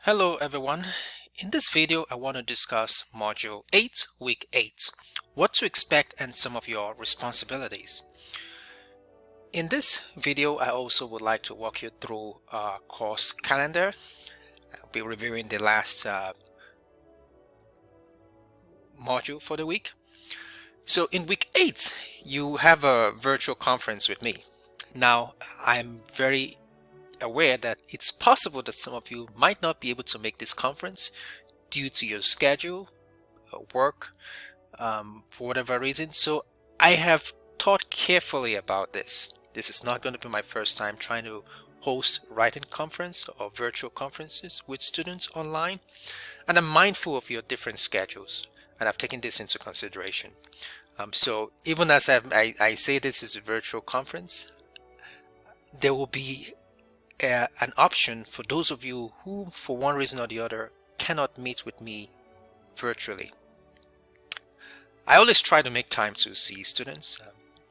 Hello everyone. In this video I want to discuss Module 8, Week 8, what to expect and some of your responsibilities. In this video I also would like to walk you through our course calendar. I'll be reviewing the last module for the week. So in Week 8 you have a virtual conference with me. Now I'm very aware that it's possible that some of you might not be able to make this conference due to your schedule, work, for whatever reason. So I have thought carefully about this. This is not going to be my first time trying to host writing conference or virtual conferences with students online, and I'm mindful of your different schedules, and I've taken this into consideration. So even as I say this is a virtual conference, there will be an option for those of you who for one reason or the other cannot meet with me virtually. I always try to make time to see students,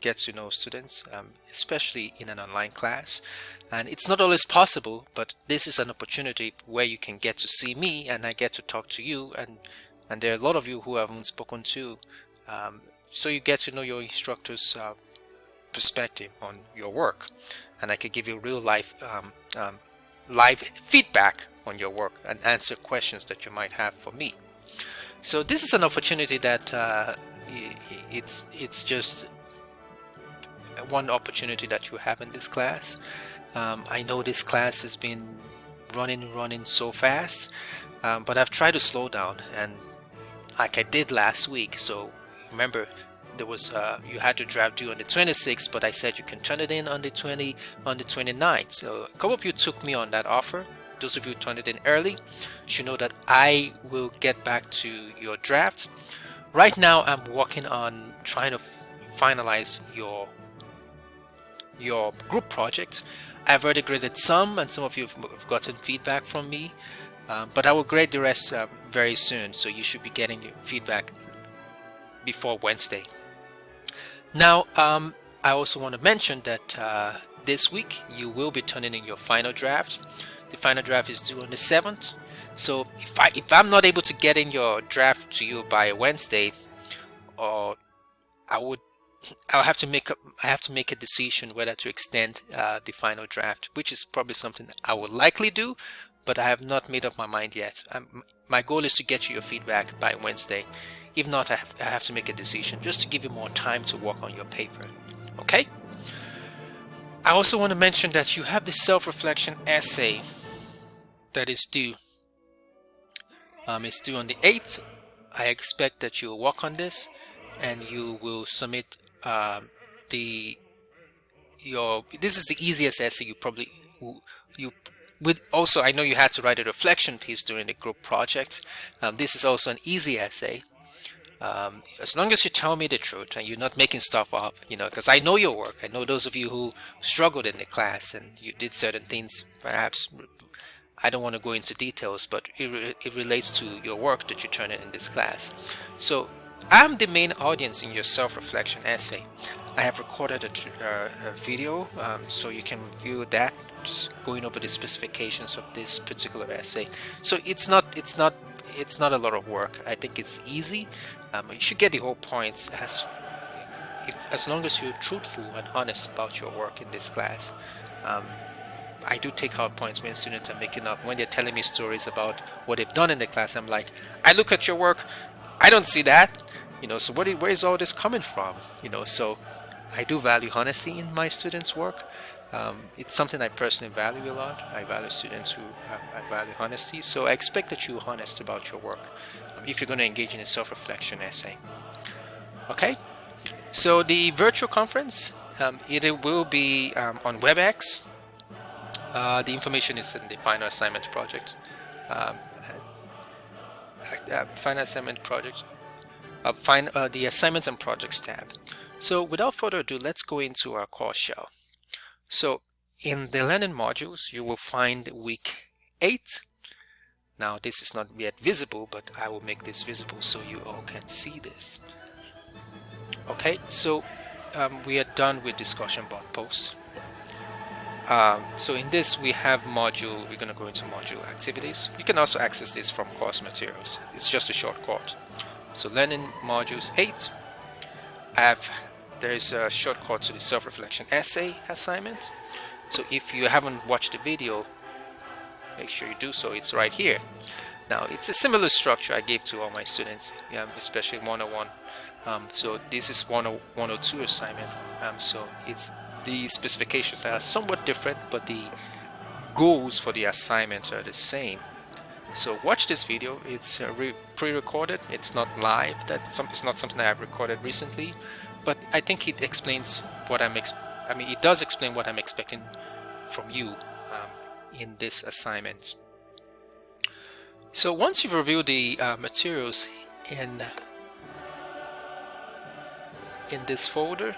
get to know students, especially in an online class, and it's not always possible, but this is an opportunity where you can get to see me and I get to talk to you, and there are a lot of you who I haven't spoken to, so you get to know your instructor's perspective on your work, and I could give you real life live feedback on your work and answer questions that you might have for me. So this is an opportunity that it's just one opportunity that you have in this class. I know this class has been running so fast, but I've tried to slow down, and like I did last week. So remember, there was you had to draft due on the 26th, but I said you can turn it in on the 29th. So a couple of you took me on that offer. Those of you who turned it in early should know that I will get back to your draft. Right now I'm working on trying to finalize your group project. I've already graded some, and some of you have gotten feedback from me, but I will grade the rest very soon, so you should be getting your feedback before Wednesday. Now, I also want to mention that this week you will be turning in your final draft. The final draft is due on the 7th. So if I'm not able to get in your draft to you by Wednesday, or I'll have to make a decision whether to extend the final draft, which is probably something I will likely do, but I have not made up my mind yet. My goal is to get you your feedback by Wednesday. If not, I have to make a decision just to give you more time to work on your paper. Okay? I also want to mention that you have the self-reflection essay that is due. It's due on the 8th. I expect that you'll work on this and you will submit this is the easiest essay you would also. I know you had to write a reflection piece during the group project. This is also an easy essay. As long as you tell me the truth and you're not making stuff up, because I know your work. I know those of you who struggled in the class and you did certain things, perhaps I don't want to go into details, but it relates to your work that you turn in this class. So I'm the main audience in your self-reflection essay. I have recorded a video, so you can review that, just going over the specifications of this particular essay. So it's not a lot of work. I think it's easy. You should get the whole points as long as you're truthful and honest about your work in this class. I do take out points when students are making up, when they're telling me stories about what they've done in the class. I'm like, I look at your work, I don't see that, so where is all this coming from? So I do value honesty in my students' work. It's something I personally value a lot. I value students who I value honesty, so I expect that you're honest about your work if you're going to engage in a self-reflection essay. Okay, so the virtual conference, it will be on WebEx. The information is in the final assignment project. Final assignment project. The assignments and projects tab. So without further ado, let's go into our course shell. So in the learning modules, you will find week 8. Now this is not yet visible, but I will make this visible so you all can see this. Okay, so we are done with discussion board posts. So in this we have module, we're going to go into module activities. You can also access this from course materials. It's just a shortcut. So learning modules 8, there's a shortcut to the self-reflection essay assignment. So if you haven't watched the video, make sure you do so. It's right here. Now it's a similar structure I gave to all my students, especially 101. So this is 102 assignment. So it's the specifications are somewhat different, but the goals for the assignment are the same. So watch this video. It's pre-recorded. It's not live. It's not something that I've recorded recently, but I think it explains what it does explain what I'm expecting from you in this assignment. So once you've reviewed the materials in this folder,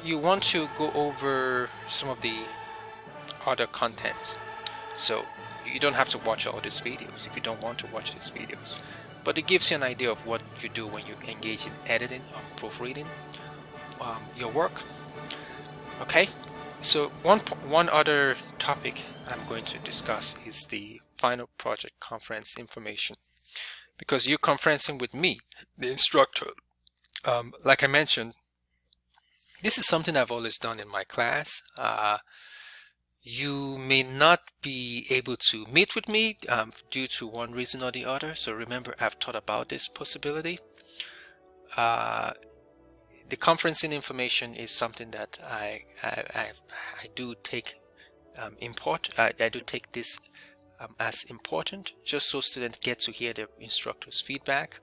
you want to go over some of the other contents. So you don't have to watch all these videos if you don't want to watch these videos, but it gives you an idea of what you do when you engage in editing or proofreading your work. Okay, so one other topic I'm going to discuss is the final project conference information, because you're conferencing with me, the instructor. Like I mentioned, this is something I've always done in my class. You may not be able to meet with me due to one reason or the other. So remember, I've thought about this possibility. The conferencing information is something that I do take I do take this as important, just so students get to hear their instructor's feedback.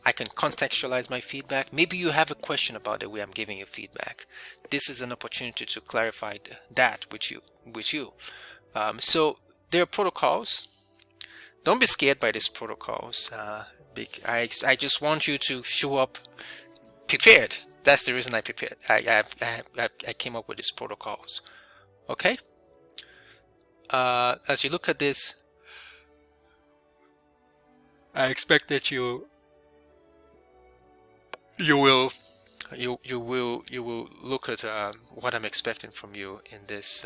I can contextualize my feedback. Maybe you have a question about the way I'm giving you feedback. This is an opportunity to clarify that with you. So there are protocols. Don't be scared by these protocols. I just want you to show up prepared. That's the reason I prepared. I came up with these protocols. Okay. As you look at this, I expect that you will look at what I'm expecting from you in this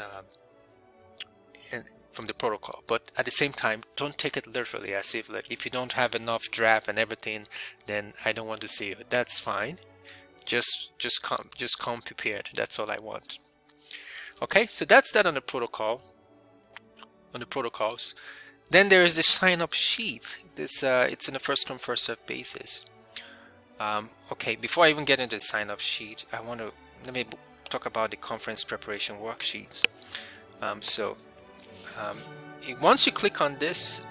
from the protocol. But at the same time, don't take it literally, as if like if you don't have enough draft and everything, then I don't want to see you. That's fine. Just come prepared. That's all I want. Okay, so that's that on the protocol. On the protocols. Then there is the sign-up sheet. This it's in a first-come, first-served basis. Okay, before I even get into the sign-up sheet, let me talk about the conference preparation worksheets. Once you click on this,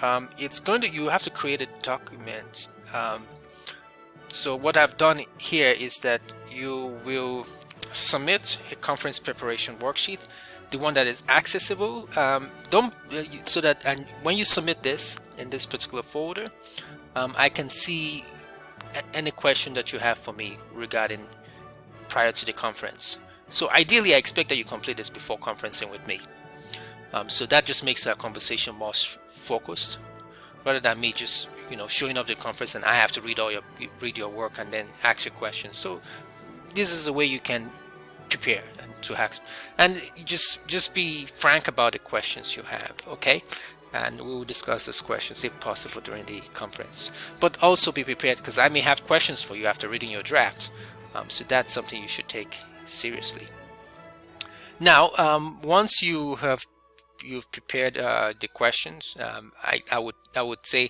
you have to create a document. So what I've done here is that you will submit a conference preparation worksheet, the one that is accessible. And when you submit this in this particular folder, I can see any question that you have for me regarding prior to the conference. So ideally, I expect that you complete this before conferencing with me. So that just makes our conversation more focused, rather than me just showing up to the conference and I have to read your work and then ask you questions. So this is a way you can prepare and to ask, and just be frank about the questions you have. Okay, and we will discuss those questions if possible during the conference. But also be prepared, because I may have questions for you after reading your draft. So that's something you should take seriously. Now, once you've prepared the questions, I would say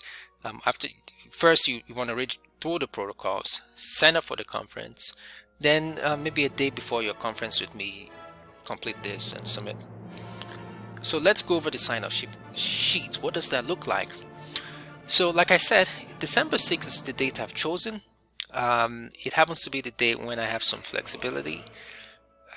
after first you want to read through the protocols, sign up for the conference, then maybe a day before your conference with me, complete this and submit. So let's go over the sign-up sheet. What does that look like? So like I said, December 6th is the date I've chosen. It happens to be the date when I have some flexibility.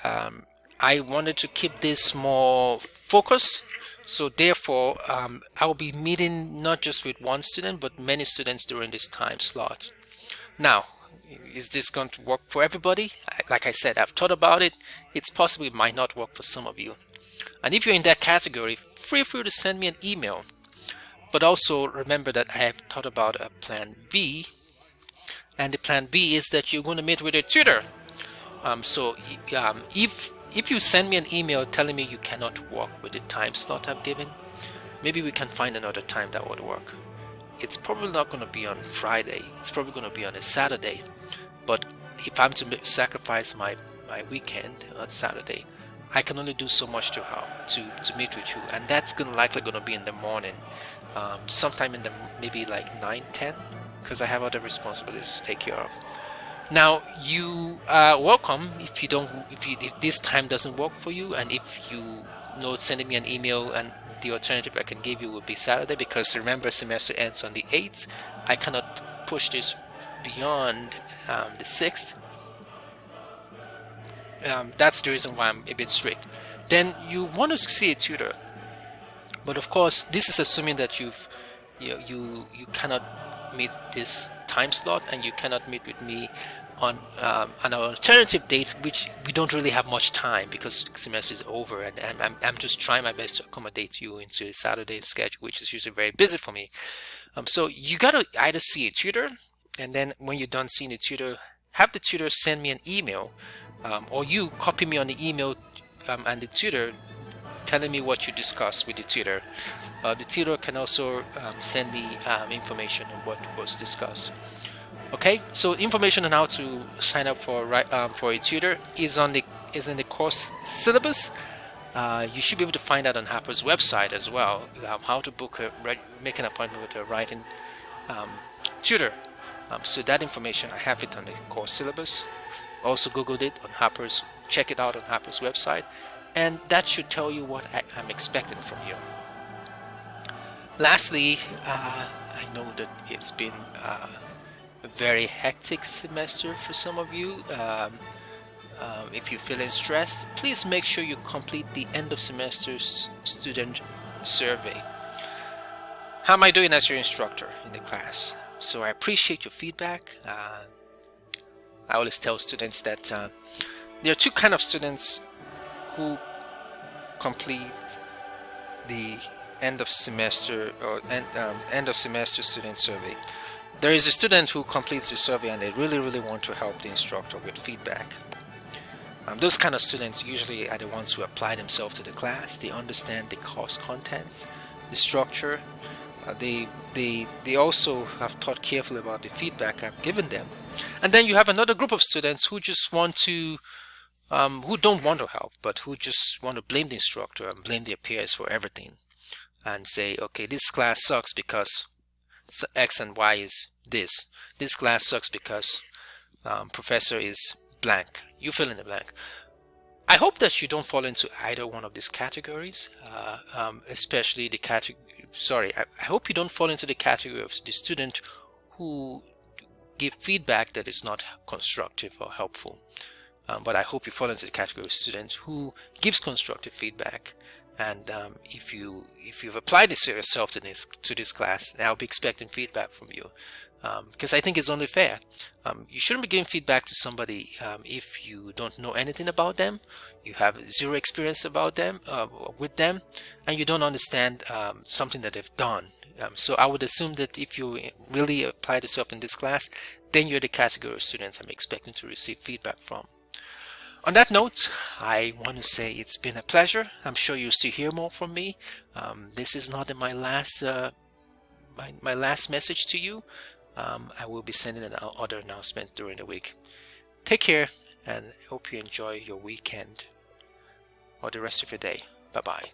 I wanted to keep this more focused, so therefore I will be meeting not just with one student but many students during this time slot. Now, is this going to work for everybody? Like I said, I've thought about it. It's possible it might not work for some of you, and if you're in that category, feel free to send me an email. But also remember that I have thought about a plan B, And the plan B is that you're going to meet with a tutor. If you send me an email telling me you cannot work with the time slot I've given, maybe we can find another time that would work. It's probably not going to be on Friday. It's probably going to be on a Saturday. But if I'm to sacrifice my weekend on Saturday, I can only do so much to meet with you, and that's likely going to be in the morning, sometime in the maybe like 9-10, because I have other responsibilities to take care of. Now you are welcome if this time doesn't work for you, and if you sending me an email, and the alternative I can give you would be Saturday, because remember, semester ends on the 8th. I cannot push this beyond the 6th. That's the reason why I'm a bit strict. Then you want to see a tutor, but of course this is assuming that you cannot meet this time slot, and you cannot meet with me on an alternative date, which we don't really have much time because the semester is over, and I'm just trying my best to accommodate you into a Saturday schedule, which is usually very busy for me. So you gotta either see a tutor, and then when you're done seeing the tutor, have the tutor send me an email, or you copy me on the email and the tutor telling me what you discussed with the tutor. The tutor can also send me information on what was discussed. Okay, so information on how to sign up for a tutor is in the course syllabus. You should be able to find that on Harper's website as well. How to make an appointment with a writing tutor. So that information, I have it on the course syllabus. Also Googled it on Harper's. Check it out on Harper's website, and that should tell you what I'm expecting from you. Lastly, I know that it's been a very hectic semester for some of you. If you're feeling stressed, please make sure you complete the end of semester student survey. How am I doing as your instructor in the class? So I appreciate your feedback. I always tell students that there are two kinds of students who complete the end of semester student survey. There is a student who completes the survey and they really want to help the instructor with feedback. Those kind of students usually are the ones who apply themselves to the class. They understand the course contents, the structure. They also have thought carefully about the feedback I've given them. And then you have another group of students who just want to who don't want to help, but who just want to blame the instructor and blame their peers for everything, and say, okay, this class sucks because X and Y is this. This class sucks because professor is blank. You fill in the blank. I hope that you don't fall into either one of these categories, especially the category. I hope you don't fall into the category of the student who give feedback that is not constructive or helpful. But I hope you fall into the category of student who gives constructive feedback. And if you've applied this to yourself to this class, I'll be expecting feedback from you, because I think it's only fair. You shouldn't be giving feedback to somebody if you don't know anything about them, you have zero experience about them with them, and you don't understand something that they've done. So I would assume that if you really applied yourself in this class, then you're the category of students I'm expecting to receive feedback from. On that note, I want to say it's been a pleasure. I'm sure you'll still hear more from me. This is not my last my last message to you. I will be sending other announcements during the week. Take care, and hope you enjoy your weekend or the rest of your day. Bye-bye.